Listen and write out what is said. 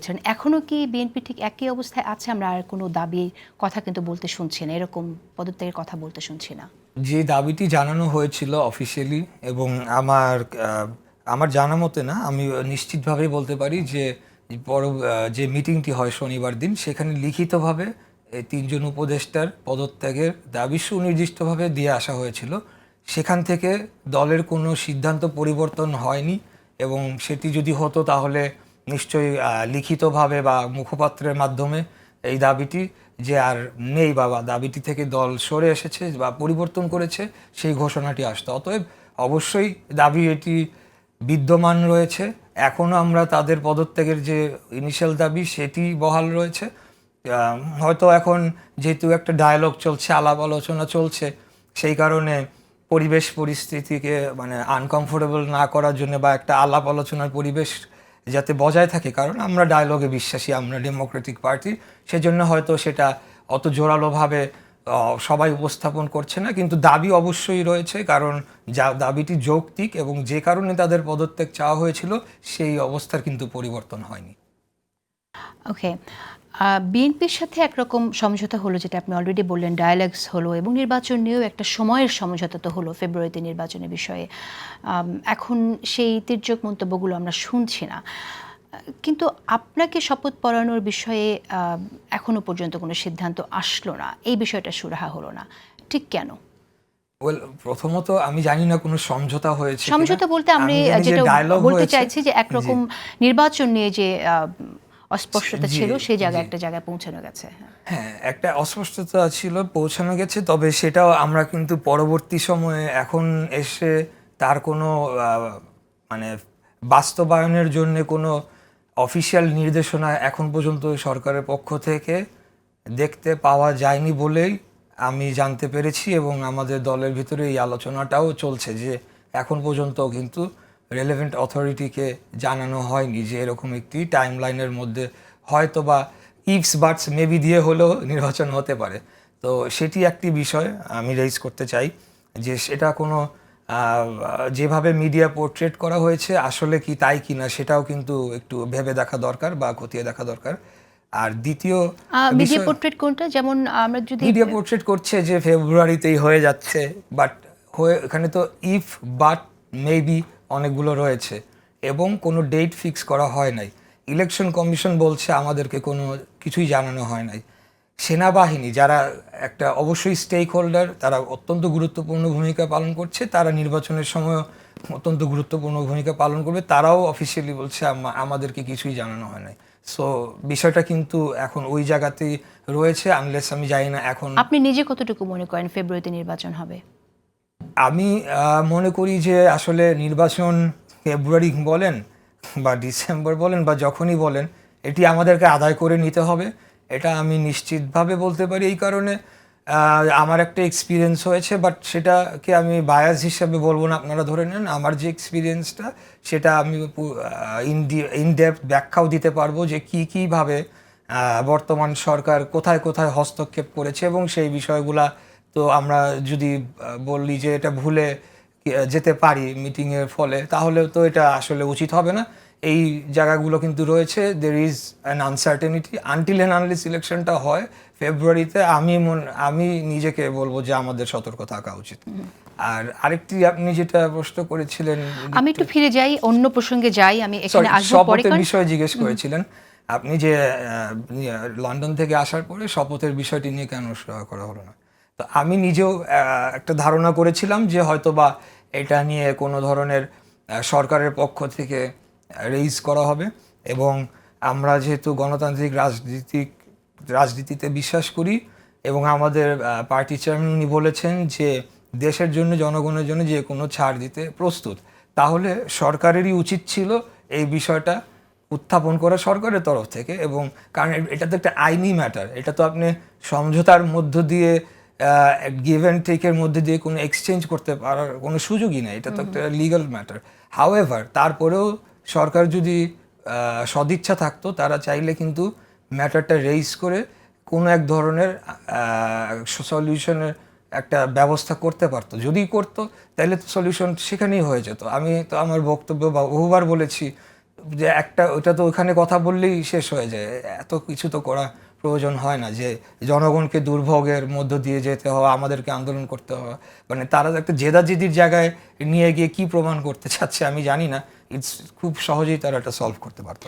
করেছিলেন, এখনও কি বিএনপি ঠিক একই অবস্থায় আছে? আমরা আর কোনো দাবির কথা কিন্তু বলতে শুনছি না, এরকম পদত্যাগের কথা বলতে শুনছি না। যে দাবিটি জানানো হয়েছিল অফিসিয়ালি, এবং আমার জানা মতে না, আমি নিশ্চিতভাবেই বলতে পারি যে যে মিটিংটি হয় শনিবার দিন, সেখানে লিখিতভাবে এই তিনজন উপদেষ্টার পদত্যাগের দাবি সুনির্দিষ্টভাবে দিয়ে আসা হয়েছিল। সেখান থেকে দলের কোনো সিদ্ধান্ত পরিবর্তন হয়নি, এবং সেটি যদি হতো তাহলে নিশ্চয়ই লিখিতভাবে বা মুখপাত্রের মাধ্যমে এই দাবিটি যে আর নেই, বা দাবিটি থেকে দল সরে এসেছে বা পরিবর্তন করেছে, সেই ঘোষণাটি আসতো। অতএব অবশ্যই দাবি এটি বিদ্যমান রয়েছে। এখনও আমরা তাদের পদত্যাগের যে ইনিশিয়াল দাবি সেটি বহাল রয়েছে। হয়তো এখন যেহেতু একটা ডায়ালগ চলছে, আলাপ আলোচনা চলছে, সেই কারণে পরিবেশ পরিস্থিতিকে মানে আনকমফোর্টেবল না করার জন্য বা একটা আলাপ আলোচনার পরিবেশ যাতে বজায় থাকে, কারণ আমরা ডায়ালগে বিশ্বাসী, আমরা ডেমোক্রেটিক পার্টি, সেজন্য হয়তো সেটা অত জোরালোভাবে সবাই উপস্থাপন করছে না। কিন্তু দাবি অবশ্যই রয়েছে, কারণ দাবিটি যৌক্তিক এবং যে কারণে তাদের পদত্যাগ চাওয়া হয়েছিল সেই অবস্থার কিন্তু পরিবর্তন হয়নি। ওকে, বিএনপির সাথে একরকম সমঝোতা হলো, যেটা আপনি অলরেডি বললেন, ডায়ালগস হলো, এবং নির্বাচন নিয়েও একটা সময়ের সমঝোতা তো হলো ফেব্রুয়ারিতে নির্বাচনের বিষয়ে। এখন সেই তির্যক মন্তব্যগুলো আমরা শুনছি না। কিন্তু আপনাকে শপথ পড়ানোর বিষয়ে এখনো পর্যন্ত কোনো সিদ্ধান্ত আসলো না, এই বিষয়টা সুরাহা হলো না, ঠিক কেন? ওয়েল, প্রথমত আমি জানি না কোনো সমঝোতা হয়েছে কিনা। সমঝোতা বলতে আমি জানি যে যেটা ডায়ালগ বলতে হয়েছে। চাইছি যে একরকম নির্বাচন নিয়ে যে অস্পষ্টতা জি, ছিল, সেই জায়গায় জি। একটা জায়গায় পৌঁছানো গেছে। হ্যাঁ, একটা অস্পষ্টতা ছিল, পৌঁছানো গেছে, তবে সেটাও আমরা কিন্তু পরবর্তী সময়ে এখন এসে তার কোনো মানে বাস্তবায়নের জন্য কোনো অফিসিয়াল নির্দেশনা এখন পর্যন্ত সরকারের পক্ষ থেকে দেখতে পাওয়া যায়নি বলেই আমি জানতে পেরেছি, এবং আমাদের দলের ভিতরে এই আলোচনাটাও চলছে যে এখন পর্যন্ত কিন্তু রেলেভেন্ট অথরিটিকে জানানো হয়নি যে এরকম একটি টাইমলাইনের মধ্যে হয়তো বা ইফস বাটস মেবি দিয়ে হলেও নির্বাচন হতে পারে। তো সেটি একটি বিষয় আমি রেইজ করতে চাই, যে সেটা কোনো যেভাবে মিডিয়া পোর্ট্রেট করা হয়েছে আসলে কি তাই কি না, সেটাও কিন্তু একটু ভেবে দেখা দরকার বা খতিয়ে দেখা দরকার। আর দ্বিতীয় মিডিয়া বিষয়, পোর্ট্রেট কোনটা? যেমন আমরা যদি মিডিয়া পোর্ট্রেট করছে যে ফেব্রুয়ারিতেই হয়ে যাচ্ছে, বাট এখানে তো ইফ বাট মেবি অনেকগুলো রয়েছে, এবং কোনো ডেট ফিক্স করা হয় নাই। ইলেকশন কমিশন বলছে আমাদেরকে কোনো কিছুই জানানো হয় নাই। সেনাবাহিনী, যারা একটা অবশ্যই স্টেক হোল্ডার, তারা অত্যন্ত গুরুত্বপূর্ণ ভূমিকা পালন করছে, তারা নির্বাচনের সময় অত্যন্ত গুরুত্বপূর্ণ ভূমিকা পালন করবে, তারাও অফিসিয়ালি বলছে আমাদেরকে কিছুই জানানো হয় নাই। সো বিষয়টা কিন্তু এখন ওই জায়গাতেই রয়েছে, আনলেস আমি জানি না এখন। আপনি নিজে কতটুকু মনে করেন ফেব্রুয়ারিতে নির্বাচন হবে? আমি মনে করি যে আসলে নির্বাচন ফেব্রুয়ারি বলেন বা ডিসেম্বর বলেন বা যখনই বলেন, এটি আমাদেরকে আদায় করে নিতে হবে। এটা আমি নিশ্চিতভাবে বলতে পারি, এই কারণে আমার একটা এক্সপিরিয়েন্স হয়েছে, বাট সেটাকে আমি বায়াস হিসাবে বলবো না, আপনারা ধরে নেন। আমার যে এক্সপিরিয়েন্সটা, সেটা আমি ইনডেপথ ব্যাখ্যাও দিতে পারবো যে কীভাবে বর্তমান সরকার কোথায় কোথায় হস্তক্ষেপ করেছে, এবং সেই বিষয়গুলা তো আমরা যদি বললি যে এটা ভুলে যেতে পারি মিটিংয়ের ফলে, তাহলে তো এটা আসলে উচিত হবে না। এই জায়গাগুলো কিন্তু রয়েছে, there is an uncertainty until and unless ইলেকশনটা হয় ফেব্রুয়ারিতে। আমি নিজেকে বলবো যে আমাদের সতর্ক থাকা উচিত। আর আরেকটি আপনি যেটা প্রশ্ন করেছিলেন, আমি একটু ফিরে যাই, অন্য প্রসঙ্গে যাই, আমি এখানে আসবো পরে। শপথের বিষয়ে জিজ্ঞেস করেছিলেন আপনি, যে লন্ডন থেকে আসার পরে শপথের বিষয়টি নিয়ে কেন করা হলো না। তো আমি নিজেও একটা ধারণা করেছিলাম যে হয়তোবা এটা নিয়ে কোনো ধরনের সরকারের পক্ষ থেকে রেইজ করা হবে, এবং আমরা যেহেতু গণতান্ত্রিক রাজনীতিতে বিশ্বাস করি, এবং আমাদের পার্টি চেয়ারম্যান উনি বলেছেন যে দেশের জন্য, জনগণের জন্য যে কোনো ছাড় দিতে প্রস্তুত, তাহলে সরকারেরই উচিত ছিল এই বিষয়টা উত্থাপন করা সরকারের তরফ থেকে। এবং কারণ এটা তো একটা আইনি ম্যাটার, এটা তো আপনি সমঝোতার মধ্য দিয়ে গিভ অ্যান্ড টেকের মধ্যে দিয়ে কোনো এক্সচেঞ্জ করতে পারার কোনো সুযোগই নেই, এটা তো একটা লিগ্যাল ম্যাটার। হাউএভার, তারপরেও সরকার যদি সদিচ্ছা থাকতো, তারা চাইলে কিন্তু ম্যাটারটা রেইজ করে কোনো এক ধরনের সলিউশনের একটা ব্যবস্থা করতে পারতো। যদি করতো তাহলে তো সলিউশন সেখানেই হয়ে যেত। আমি তো আমার বক্তব্য বা বহুবার বলেছি, যে একটা ওটা তো ওখানে কথা বললেই শেষ হয়ে যায়, এত কিছু তো করা প্রয়োজন হয় না যে জনগণকে দুর্ভোগের মধ্য দিয়ে যেতে হয়, আমাদেরকে আন্দোলন করতে হয়। মানে তারা একটা জেদাজেদির জায়গায় নিয়ে গিয়ে কি প্রমাণ করতে চাচ্ছে আমি জানি না, খুব সহজেই তারা এটা সলভ করতে পারতো।